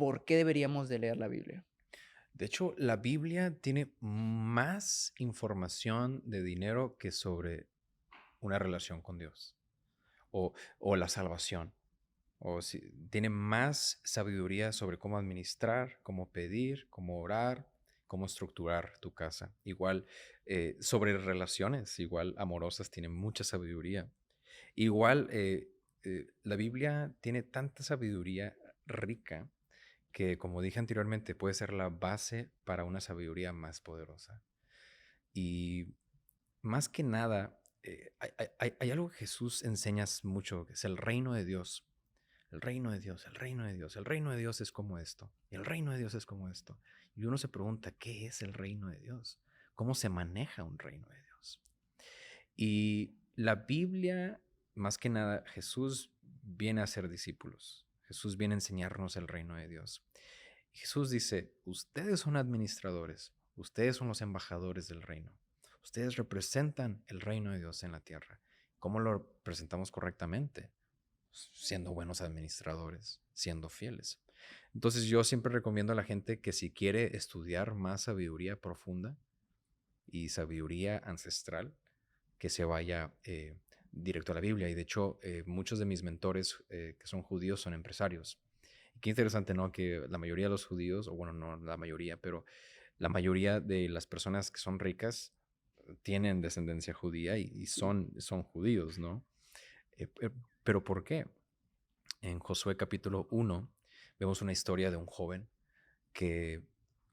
por qué deberíamos de leer la Biblia? De hecho, la Biblia tiene más información de dinero que sobre una relación con Dios o la salvación. O si, tiene más sabiduría sobre cómo administrar, cómo pedir, cómo orar, cómo estructurar tu casa. Igual sobre relaciones, igual amorosas, tiene mucha sabiduría. Igual la Biblia tiene tanta sabiduría rica que, como dije anteriormente, puede ser la base para una sabiduría más poderosa. Y más que nada, hay algo que Jesús enseña mucho, que es el reino de Dios. El reino de Dios, el reino de Dios, el reino de Dios es como esto, y el reino de Dios es como esto. Y uno se pregunta, ¿qué es el reino de Dios? ¿Cómo se maneja un reino de Dios? Y la Biblia, más que nada, Jesús viene a ser discípulos. Jesús viene a enseñarnos el reino de Dios. Jesús dice, ustedes son administradores, ustedes son los embajadores del reino. Ustedes representan el reino de Dios en la tierra. ¿Cómo lo presentamos correctamente? Siendo buenos administradores, siendo fieles. Entonces yo siempre recomiendo a la gente que si quiere estudiar más sabiduría profunda y sabiduría ancestral, que se vaya directo a la Biblia. Y de hecho, muchos de mis mentores que son judíos son empresarios. Y qué interesante, ¿no? Que la mayoría de los judíos, o bueno, no la mayoría, pero la mayoría de las personas que son ricas tienen descendencia judía y Sí. son judíos, ¿no? Pero ¿por qué? En Josué capítulo 1 vemos una historia de un joven que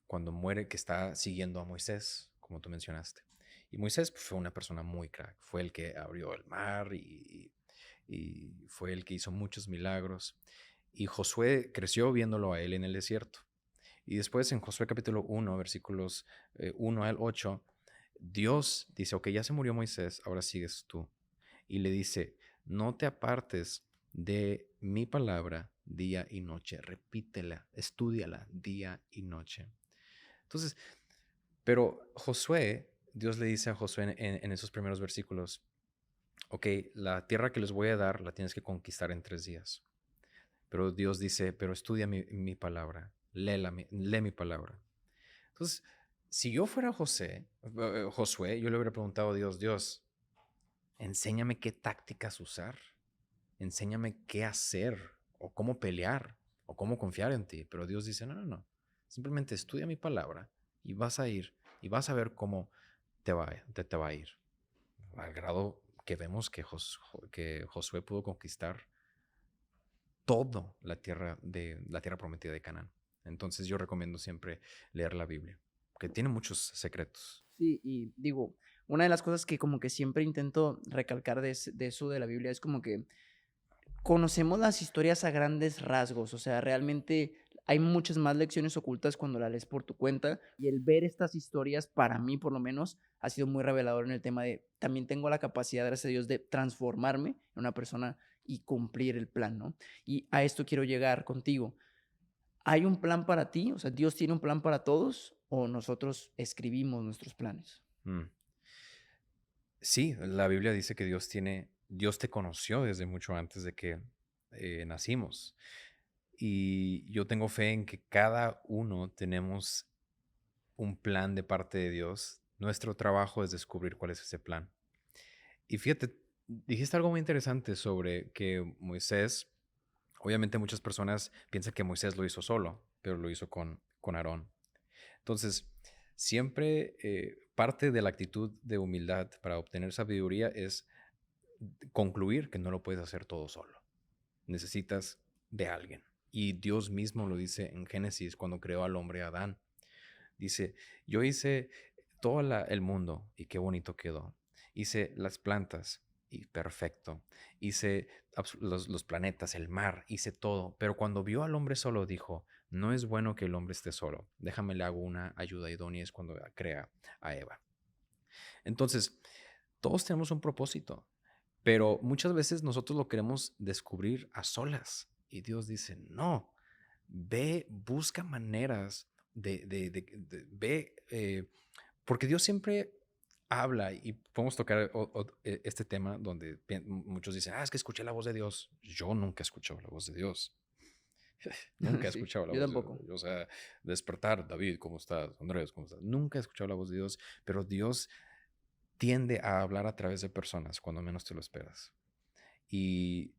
cuando muere, que está siguiendo a Moisés, como tú mencionaste. Y Moisés pues, fue una persona muy crack, fue el que abrió el mar y fue el que hizo muchos milagros. Y Josué creció viéndolo a él en el desierto. Y después en Josué capítulo 1, versículos 1 al 8, Dios dice, ok, ya se murió Moisés, ahora sigues tú. Y le dice, no te apartes de mi palabra día y noche, repítela, estúdiala día y noche. Entonces, pero Josué, Dios le dice a Josué en esos primeros versículos, ok, la tierra que les voy a dar la tienes que conquistar en 3 días. Pero Dios dice, pero estudia mi palabra, lee mi palabra. Entonces, si yo fuera Josué, yo le hubiera preguntado a Dios, Dios, enséñame qué tácticas usar, enséñame qué hacer, o cómo pelear, o cómo confiar en ti. Pero Dios dice, no, no, no, simplemente estudia mi palabra y vas a ir y vas a ver cómo te va a ir. Al grado que vemos que Josué pudo conquistar todo la tierra prometida de Canaán. Entonces yo recomiendo siempre leer la Biblia, que tiene muchos secretos. Sí, y digo, una de las cosas que como que siempre intento recalcar de eso de la Biblia es como que conocemos las historias a grandes rasgos, o sea, realmente hay muchas más lecciones ocultas cuando la lees por tu cuenta, y el ver estas historias, para mí, por lo menos, ha sido muy revelador en el tema de, también tengo la capacidad, gracias a Dios, de transformarme en una persona y cumplir el plan, ¿no? Y a esto quiero llegar contigo. ¿Hay un plan para ti? O sea, ¿Dios tiene un plan para todos o nosotros escribimos nuestros planes? Mm. Sí, la Biblia dice que Dios te conoció desde mucho antes de que nacimos. Y yo tengo fe en que cada uno tenemos un plan de parte de Dios. Nuestro trabajo es descubrir cuál es ese plan. Y fíjate, dijiste algo muy interesante sobre que Moisés, obviamente muchas personas piensan que Moisés lo hizo solo, pero lo hizo con Aarón. Entonces, siempre parte de la actitud de humildad para obtener sabiduría es concluir que no lo puedes hacer todo solo. Necesitas de alguien. Y Dios mismo lo dice en Génesis cuando creó al hombre Adán. Dice, yo hice todo el mundo y qué bonito quedó. Hice las plantas y perfecto. Hice los planetas, el mar, hice todo. Pero cuando vio al hombre solo dijo, no es bueno que el hombre esté solo. Déjame le hago una ayuda idónea. Es cuando crea a Eva. Entonces, todos tenemos un propósito, pero muchas veces nosotros lo queremos descubrir a solas. Y Dios dice, no, ve, busca maneras ve, porque Dios siempre habla y podemos tocar este tema donde muchos dicen, es que escuché la voz de Dios. Yo nunca he escuchado la voz de Dios. Nunca he Sí, escuchado la yo voz de Dios. tampoco. O sea, despertar, David, ¿cómo estás? Andrés, ¿cómo estás? Nunca he escuchado la voz de Dios, pero Dios tiende a hablar a través de personas cuando menos te lo esperas. Y,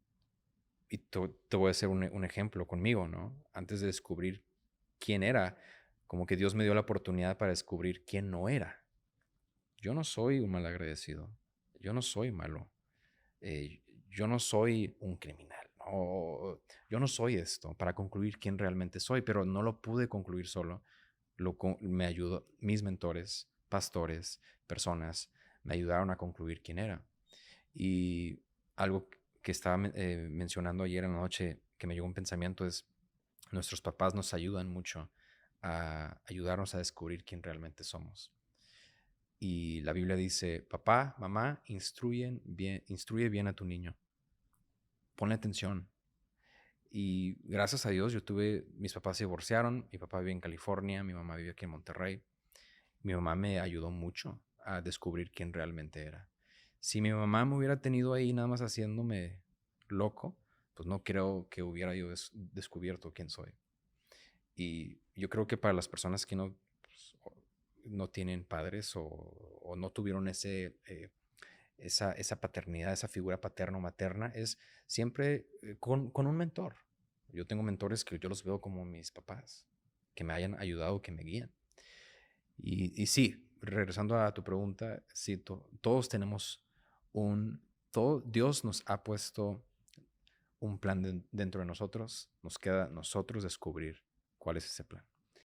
te voy a hacer un ejemplo conmigo, ¿no? Antes de descubrir quién era, como que Dios me dio la oportunidad para descubrir quién no era. Yo no soy un malagradecido. Yo no soy malo. Yo no soy un criminal. No, yo no soy esto para concluir quién realmente soy, pero no lo pude concluir solo. Me ayudó mis mentores, pastores, personas, me ayudaron a concluir quién era. Y algo que estaba mencionando ayer en la noche que me llegó un pensamiento es, nuestros papás nos ayudan mucho a ayudarnos a descubrir quién realmente somos. Y la Biblia dice, papá, mamá, instruye bien a tu niño. Ponle atención. Y gracias a Dios, mis papás se divorciaron, mi papá vive en California, mi mamá vive aquí en Monterrey. Mi mamá me ayudó mucho a descubrir quién realmente era. Si mi mamá me hubiera tenido ahí nada más haciéndome loco, pues no creo que hubiera yo descubierto quién soy. Y yo creo que para las personas que no, pues, no tienen padres o no tuvieron esa paternidad, esa figura paterna o materna, es siempre con un mentor. Yo tengo mentores que yo los veo como mis papás, que me hayan ayudado, que me guían. Y sí, regresando a tu pregunta, sí, todos tenemos Dios nos ha puesto un plan dentro de nosotros, nos queda a nosotros descubrir cuál es ese plan.